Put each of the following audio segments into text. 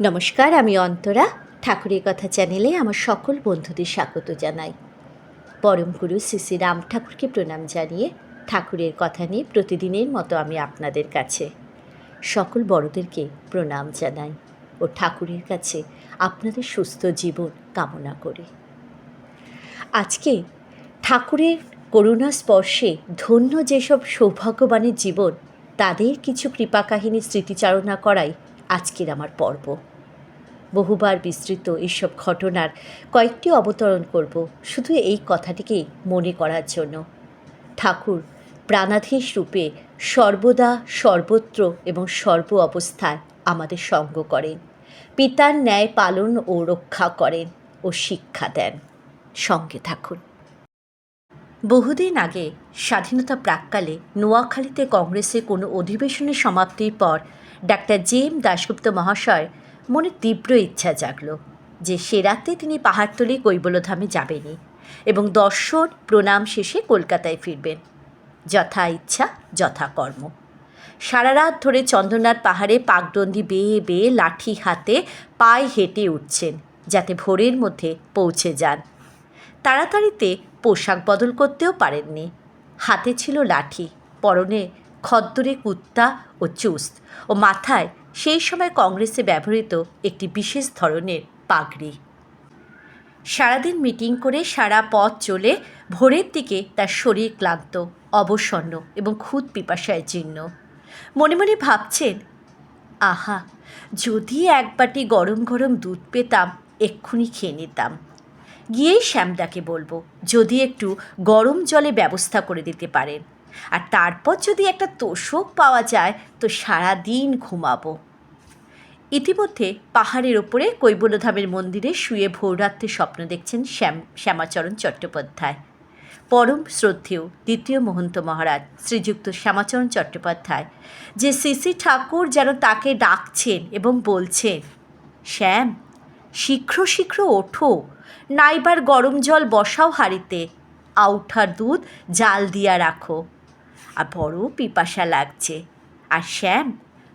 নমস্কার, আমি অন্তরা। ঠাকুরের কথা চ্যানেলে আমার সকল বন্ধুদের স্বাগত জানাই। পরম গুরু শ্রী শ্রী রাম ঠাকুরকে প্রণাম জানিয়ে ঠাকুরের কথা নিয়ে প্রতিদিনের মতো আমি আপনাদের কাছে সকল বড়দেরকে প্রণাম জানাই ও ঠাকুরের কাছে আপনাদের সুস্থ জীবন কামনা করি। আজকে ঠাকুরের করুণা স্পর্শে ধন্য যেসব সৌভাগ্যবানের জীবন, তাদের কিছু কৃপা কাহিনী স্মৃতিচারণা করাই আজকের আমার পর্ব। বহুবার বিস্তৃত এইসব ঘটনার কয়েকটি অবতরণ করব শুধু এই কথাটিকেই মনে করার জন্য। ঠাকুর প্রাণাধীশ রূপে সর্বদা সর্বত্র এবং সর্ব অবস্থায় আমাদের সঙ্গ করেন, পিতার ন্যায় পালন ও রক্ষা করেন ও শিক্ষা দেন। সঙ্গে থাকুন। বহুদিন আগে স্বাধীনতা প্রাক্কালে নোয়াখালীতে কংগ্রেসের কোনো অধিবেশনের সমাপ্তির পর ডাক্তার জে.এম. দাশগুপ্ত মহাশয় মনে তীব্র ইচ্ছা জাগল যে সে রাতে তিনি পাহাড়তলি কৈবল্যধামে যাবেনই এবং দর্শন প্রণাম শেষে কলকাতায় ফিরবেন। যথা ইচ্ছা যথা কর্ম। সারা রাত ধরে চন্দ্রনাথ পাহাড়ে পাকডন্ডি বেয়ে বেয়ে লাঠি হাতে পায়ে হেঁটে উঠছেন যাতে ভোরের মধ্যে পৌঁছে যান। তাড়াতাড়িতে পোশাক বদল করতেও পারেননি। হাতে ছিল লাঠি, পরনে খদ্দরে কুর্তা ও চুস্ত ও মাথায় সেই সময় কংগ্রেসে ব্যবহৃত একটি বিশেষ ধরনের পাগড়ি। সারাদিন মিটিং করে সারা পথ চলে ভোরের দিকে তার শরীর ক্লান্ত, অবসন্ন এবং খুদ পিপাসায় জীর্ণ। মনে মনে ভাবছেন, আহা, যদি এক বাটি গরম গরম দুধ পেতাম এক্ষুনি খেয়ে নিতাম। গিয়েই শ্যামদাকে বলবো যদি একটু গরম জলে ব্যবস্থা করে দিতে পারেন, আর তারপর যদি একটা তোষক পাওয়া যায় তো সারা দিন ঘুমাবো। ইতিমধ্যে পাহাড়ের ওপরে কৈবল্যধামের মন্দিরে শুয়ে ভোররাত্রে স্বপ্ন দেখছেন শ্যামাচরণ চট্টোপাধ্যায়। পরম শ্রদ্ধেয় দ্বিতীয় মহন্ত মহারাজ শ্রীযুক্ত শ্যামাচরণ চট্টোপাধ্যায় যে শ্রী ঠাকুর যেন তাকে ডাকছেন এবং বলছেন, শ্যাম, শীঘ্র শীঘ্র ওঠো, নাইবার গরম জল বসাও হাঁড়িতে, আউঠার দুধ জাল দিয়া রাখো, আর বড় পিপাসা লাগছে, আর শ্যাম,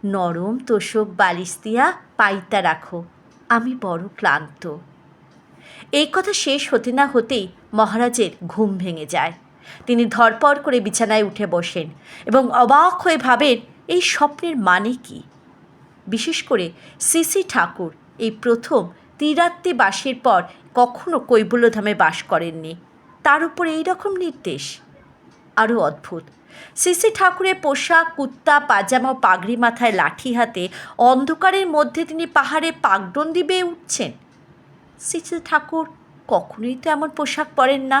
নরম তোষক বালিশ দিয়া পাইতা রাখো, আমি বড় ক্লান্ত। এই কথা শেষ হতে না হতেই মহারাজের ঘুম ভেঙে যায়। তিনি ধরপড় করে বিছানায় উঠে বসেন এবং অবাক হয়ে ভাবেন এই স্বপ্নের মানে কি। বিশেষ করে শ্রী ঠাকুর এই প্রথম ত্রিরাত্রি বাসের পর কখনো কৈবল্যধামে বাস করেননি, তার উপর এই রকম নির্দেশ। আরও অদ্ভুত, শ্রী ঠাকুরের পোশাক, কুর্তা পাজামা, পাগড়ি মাথায় লাঠি হাতে অন্ধকারের মধ্যে তিনি পাহাড়ে পাকডন্ডি বেয়ে উঠছেন। শ্রী ঠাকুর কখনোই তো এমন পোশাক পরেন না।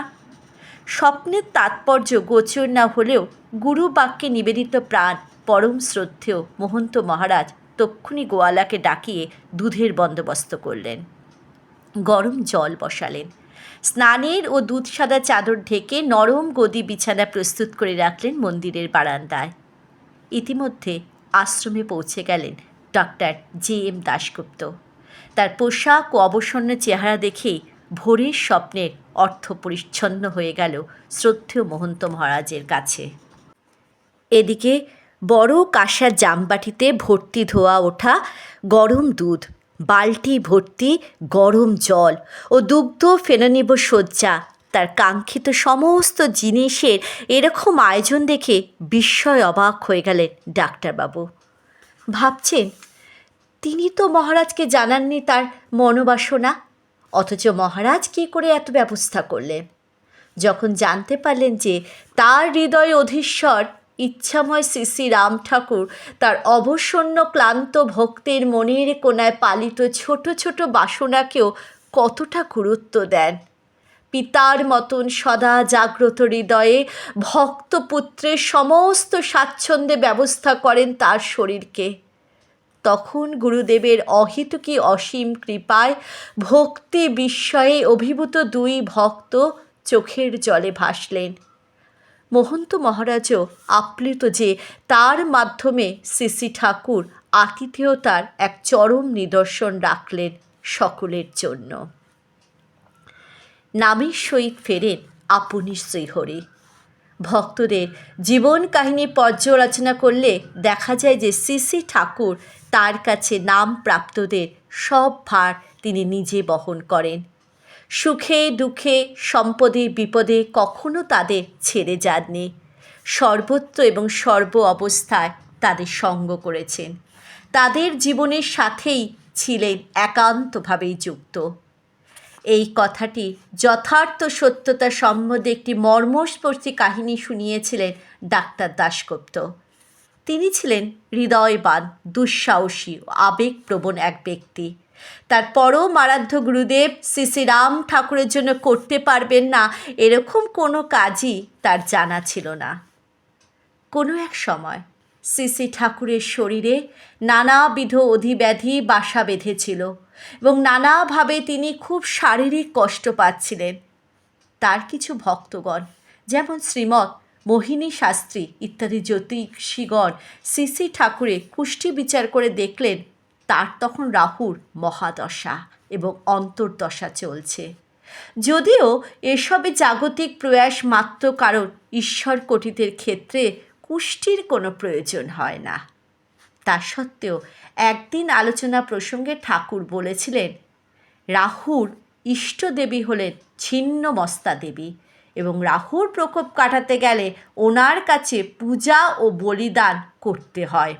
স্বপ্নের তাৎপর্য গোচর না হলেও গুরু বাক্যে নিবেদিত প্রাণ পরম শ্রদ্ধেয় মহন্ত মহারাজ তক্ষুনি গোয়ালাকে ডাকিয়ে দুধের বন্দোবস্ত করলেন, গরম জল বসালেন, স্নানের ও দুধ সাদা চাদর ঢেকে নরম গদি বিছানা প্রস্তুত করে রাখলেন মন্দিরের বারান্দায়। ইতিমধ্যে আশ্রমে পৌঁছে গেলেন ডক্টর জে.এম. দাশগুপ্ত। তার পোশাক ও অবসন্ন চেহারা দেখেই ভোরের স্বপ্নের অর্থ পরিচ্ছন্ন হয়ে গেল শ্রদ্ধেয় মহন্ত মহারাজের কাছে। এদিকে বড় কাঁসার জামবাটিতে ভর্তি ধোয়া ওঠা গরম দুধ, বালতি ভর্তি গরম জল ও দুগ্ধ ফেননিব সজ্জা, তার কাঙ্ক্ষিত সমস্ত জিনিসের এরকম আয়োজন দেখে বিস্ময় অবাক হয়ে গেলেন ডাক্তারবাবু। ভাবছেন, তিনি তো মহারাজকে জানাননি তার মনোবাসনা, অথচ মহারাজ কী করে এত ব্যবস্থা করলেন। যখন জানতে পারলেন যে তার হৃদয় অধীশ্বর ইচ্ছাময় শ্রী শ্রী রাম ঠাকুর তার অবসন্ন ক্লান্ত ভক্তের মনের কোনায় পালিত ছোট ছোট বাসনাকেও কতটা গুরুত্ব দেন, পিতার মতন সদা জাগ্রত হৃদয়ে ভক্তপুত্রের সমস্ত স্বাচ্ছন্দ্যে ব্যবস্থা করেন তার শরীরকে, তখন গুরুদেবের অহেতুকী অসীম কৃপায় ভক্তি বিস্ময়ে অভিভূত দুই ভক্ত চোখের জলে ভাসলেন। মহন্ত মহারাজও আপ্লুত যে তার মাধ্যমে শ্রী ঠাকুর আতিথেয়তার এক চরম নিদর্শন রাখলেন সকলের জন্য। নামের সহিত ফেরেন আপনি শ্রীহরি। ভক্তদের জীবন কাহিনী পর্যালোচনা করলে দেখা যায় যে শ্রী শ্রী ঠাকুর তার কাছে নাম প্রাপ্তদের সব ভার তিনি নিজে বহন করেন। সুখে দুঃখে সম্পদে বিপদে কখনো তাদের ছেড়ে যাননি। সর্বত্র এবং সর্ব অবস্থায় তাদের সঙ্গ করেছেন। তাদের জীবনের সাথেই ছিলেন একান্তভাবেই যুক্ত। এই কথাটি যথার্থ সত্যতা সম্বন্ধে একটি মর্মস্পর্শী কাহিনী শুনিয়েছিলেন ডাক্তার দাশগুপ্ত। তিনি ছিলেন হৃদয়বান, দুঃসাহসী ও আবেগপ্রবণ এক ব্যক্তি। তার পরম আরাধ্য গুরুদেব শ্রী শ্রী রাম ঠাকুরের জন্য করতে পারবেন না এরকম কোনো কাজই তার জানা ছিল না। কোনো এক সময় শ্রী শ্রী ঠাকুরের শরীরে নানাবিধ অধিব্যাধি বাসা বেঁধেছিল এবং নানাভাবে তিনি খুব শারীরিক কষ্ট পাচ্ছিলেন। তার কিছু ভক্তগণ যেমন শ্রীমৎ মোহিনী শাস্ত্রী ইত্যাদি জ্যোতিষীগণ শ্রী শ্রী ঠাকুরের কুষ্ঠি বিচার করে দেখলেন তার তখন রাহুর মহাদশা এবং অন্তর্দশা চলছে। যদিও এসবে জাগতিক প্রয়াস মাত্র, কারণ ঈশ্বর কটিতের ক্ষেত্রে কুষ্ঠির কোনো প্রয়োজন হয় না। তা সত্ত্বেও একদিন আলোচনা প্রসঙ্গে ঠাকুর বলেছিলেন, রাহুর ইষ্টদেবী হলেন ছিন্নমস্তা দেবী এবং রাহুর প্রকোপ কাটাতে গেলে ওনার কাছে পূজা ও বলিদান করতে হয়।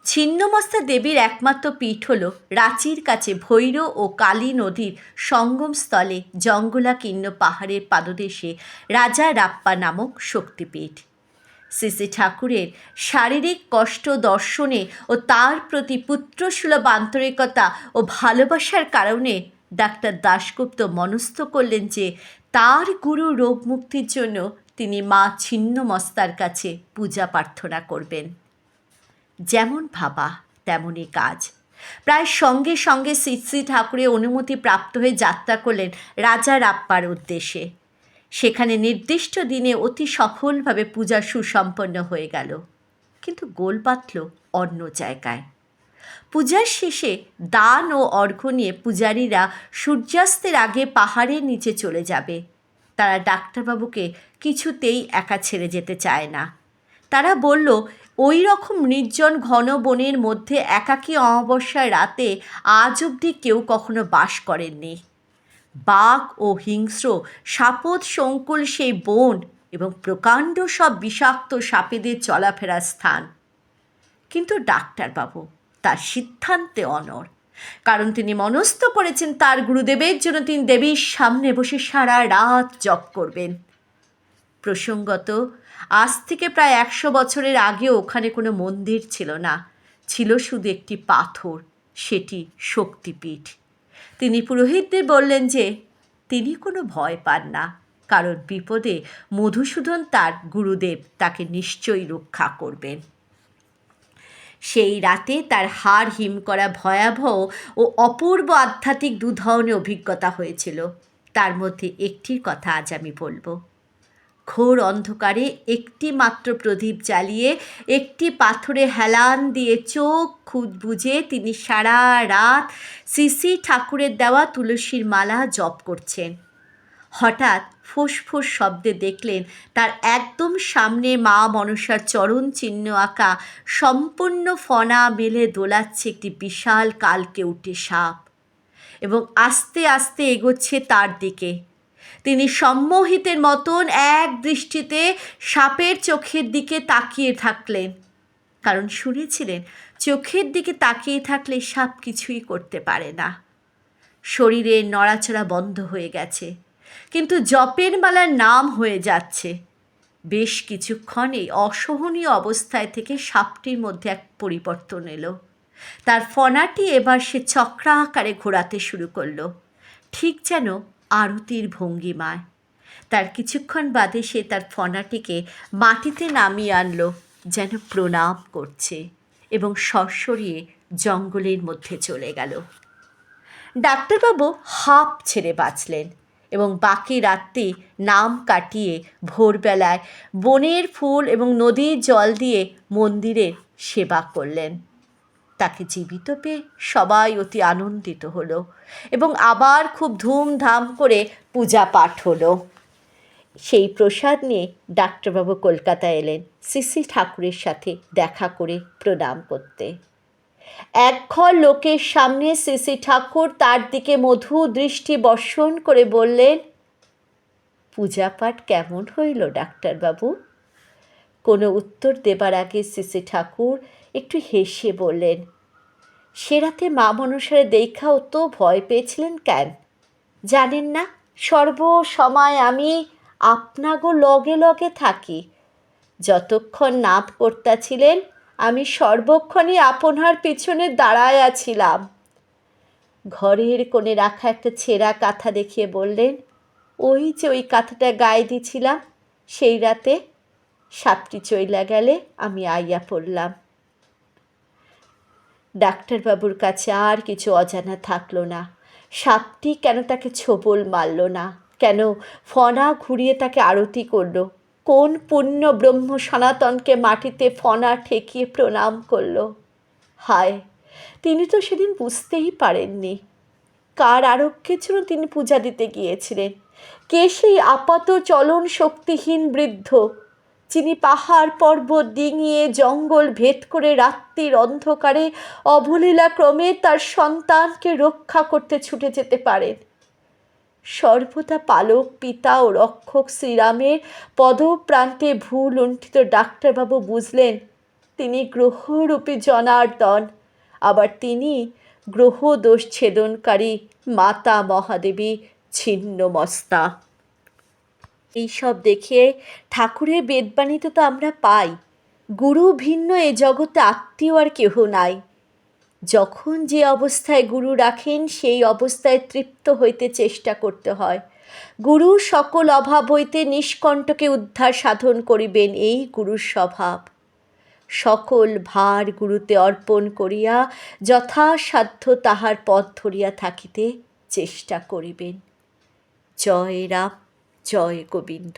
ছিন্নমস্তা দেবীর একমাত্র পীঠ হল রাঁচির কাছে ভৈর ও কালী নদীর সঙ্গমস্থলে জঙ্গলাকীর্ণ পাহাড়ের পাদদেশে রাজা রাপ্পা নামক শক্তিপীঠ। শ্রী শ্রী ঠাকুরের শারীরিক কষ্ট দর্শনে ও তার প্রতি পুত্রসুলভ আন্তরিকতা ও ভালোবাসার কারণে ডাক্তার দাশগুপ্ত মনস্থ করলেন যে তার গুরু রোগ মুক্তির জন্য তিনি মা ছিন্নমস্তার কাছে পূজা প্রার্থনা করবেন। যেমন ভাবা তেমনই কাজ। প্রায় সঙ্গে সঙ্গে শ্রী শ্রী ঠাকুরের অনুমতি প্রাপ্ত হয়ে যাত্রা করলেন রাজা রাপ্পার উদ্দেশ্যে। সেখানে নির্দিষ্ট দিনে অতি সফলভাবে পূজা সুসম্পন্ন হয়ে গেল। কিন্তু গোল পাতল অন্য জায়গায়। পূজার শেষে দান ও অর্ঘ্য নিয়ে পূজারীরা সূর্যাস্তের আগে পাহাড়ের নিচে চলে যাবে। তারা ডাক্তারবাবুকে কিছুতেই একা ছেড়ে যেতে চায় না। তারা বলল, ওই রকম নির্জন ঘন বনের মধ্যে একাকী অমাবস্যার রাতে আজ অবধি কেউ কখনো বাস করেননি। বাঘ ও হিংস্র সাপদ সংকুল সেই বন এবং প্রকাণ্ড সব বিষাক্ত সাপেদের চলাফেরার স্থান। কিন্তু ডাক্তারবাবু তার সিদ্ধান্তে অনড়, কারণ তিনি মনস্থ করেছেন তার গুরুদেবের জন্য তিনি দেবীর সামনে বসে সারা রাত জপ করবেন। প্রসঙ্গত আজ থেকে প্রায় 100 বছরের আগেও ওখানে কোনো মন্দির ছিল না, ছিল শুধু একটি পাথর, সেটি শক্তিপীঠ। তিনি পুরোহিতদের বললেন যে তিনি কোনো ভয় পান না, কারণ বিপদে মধুসূদন তার গুরুদেব তাকে নিশ্চয়ই রক্ষা করবেন। সেই রাতে তার হাড় হিম করা ভয়াবহ ও অপূর্ব আধ্যাত্মিক দু ধরনের অভিজ্ঞতা হয়েছিল। তার মধ্যে একটির কথা আজ আমি বলবো। ঘোর অন্ধকারে একটি মাত্র প্রদীপ জ্বালিয়ে একটি পাথরে হেলান দিয়ে চোখ খুদ বুজে তিনি সারা রাত শ্রী শ্রী ঠাকুরের দেওয়া তুলসীর মালা জপ করছেন। হঠাৎ ফোঁস শব্দে দেখলেন তার একদম সামনে মা মনসার চরণ চিহ্ন আঁকা সম্পূর্ণ ফনা মেলে দোলাচ্ছে একটি বিশাল কালকেউটে সাপ এবং আস্তে আস্তে এগোচ্ছে তার দিকে। তিনি সম্মোহিতের মতন এক দৃষ্টিতে সাপের চোখের দিকে তাকিয়ে থাকলেন, কারণ শুনেছিলেন চোখের দিকে তাকিয়ে থাকলে সাপ কিছুই করতে পারে না। শরীরের নড়াচড়া বন্ধ হয়ে গেছে, কিন্তু জপের মালার নাম হয়ে যাচ্ছে। বেশ কিছুক্ষণ এই অসহনীয় অবস্থায় থেকে সাপটির মধ্যে এক পরিবর্তন এলো। তার ফনাটি এবার সে চক্রাকারে ঘোরাতে শুরু করলো, ঠিক যেন আরতির ভঙ্গিমায়। তার কিছুক্ষণ বাদে সে তার ফনাটিকে মাটিতে নামিয়ে আনলো, যেন প্রণাম করছে, এবং সরসরিয়ে জঙ্গলের মধ্যে চলে গেল। ডাক্তারবাবু হাঁপ ছেড়ে বাঁচলেন এবং বাকি রাতটি নাম কাটিয়ে ভোরবেলায় বনের ফুল এবং নদীর জল দিয়ে মন্দিরের সেবা করলেন। তাকে জীবিত পেয়ে সবাই অতি আনন্দিত হলো এবং আবার খুব ধুমধাম করে পূজা পাঠ হলো। সেই প্রসাদ নিয়ে ডাক্তারবাবু কলকাতায় এলেন শ্রী ঠাকুরের সাথে দেখা করে প্রণাম করতে। একঘর লোকের সামনে শ্রী ঠাকুর তার দিকে মধু দৃষ্টি বর্ষণ করে বললেন, পূজা পাঠ কেমন হইল ডাক্তারবাবু? কোনো উত্তর দেবার আগে শ্রী ঠাকুর একটু হেসে বললেন, সে রাতে মা মনসারে দেখাও তো ভয় পেয়েছিলেন কেন? জানেন না সর্বসময় আমি আপনাগো লগে লগে থাকি। যতক্ষণ নাথ করতাছিলেন আমি সর্বক্ষণই আপনার পিছনে দাঁড়ায়া ছিলাম। ঘরের কোণে রাখা একটা ছেঁড়া কাঁথা দেখিয়ে বললেন, ওই যে ওই কাঁথাটা গায়ে দিছিলাম সেই রাতে সাপটি চইলা গেলে আমি আইয়া পড়লাম। ডাক্তারবাবুর কাছে আর কিছু অজানা থাকলো না। সাপটি কেন তাকে ছোবল মারল না, কেন ফণা ঘুরিয়ে তাকে আরতি করল, কোন পুণ্য ব্রহ্ম সনাতনকে মাটিতে ফণা ঠেকিয়ে প্রণাম করল। হায়, তিনি তো সেদিন বুঝতেই পারেননি কার আরোগ্যের জন্য তিনি পূজা দিতে গিয়েছিলেন। কে সেই আপাত চলন শক্তিহীন বৃদ্ধ, যিনি পাহাড় পর্বত ডিঙিয়ে জঙ্গল ভেদ করে রাত্রির অন্ধকারে অবলীলাক্রমে তার সন্তানকে রক্ষা করতে ছুটে যেতে পারেন। সর্বদা পালক পিতা ও রক্ষক শ্রীরামের পদপ্রান্তে ভূলুণ্ঠিত ডাক্তারবাবু বুঝলেন তিনি গ্রহরূপী জনার্দন, আবার তিনি গ্রহদোষ ছেদনকারী মাতা মহাদেবী ছিন্নমস্তা। এইসব দেখে ঠাকুরের বেদবাণীতে তো আমরা পাই, গুরু ভিন্ন এ জগতে আত্মীয় আর কেহ নাই। যখন যে অবস্থায় গুরু রাখেন সেই অবস্থায় তৃপ্ত হইতে চেষ্টা করতে হয়। গুরু সকল অভাব হইতে নিষ্কণ্টকে উদ্ধার সাধন করিবেন, এই গুরুর স্বভাব। সকল ভার গুরুতে অর্পণ করিয়া যথাসাধ্য তাহার পথ ধরিয়া থাকিতে চেষ্টা করিবেন। জয় রাম, জয় গোবিন্দ।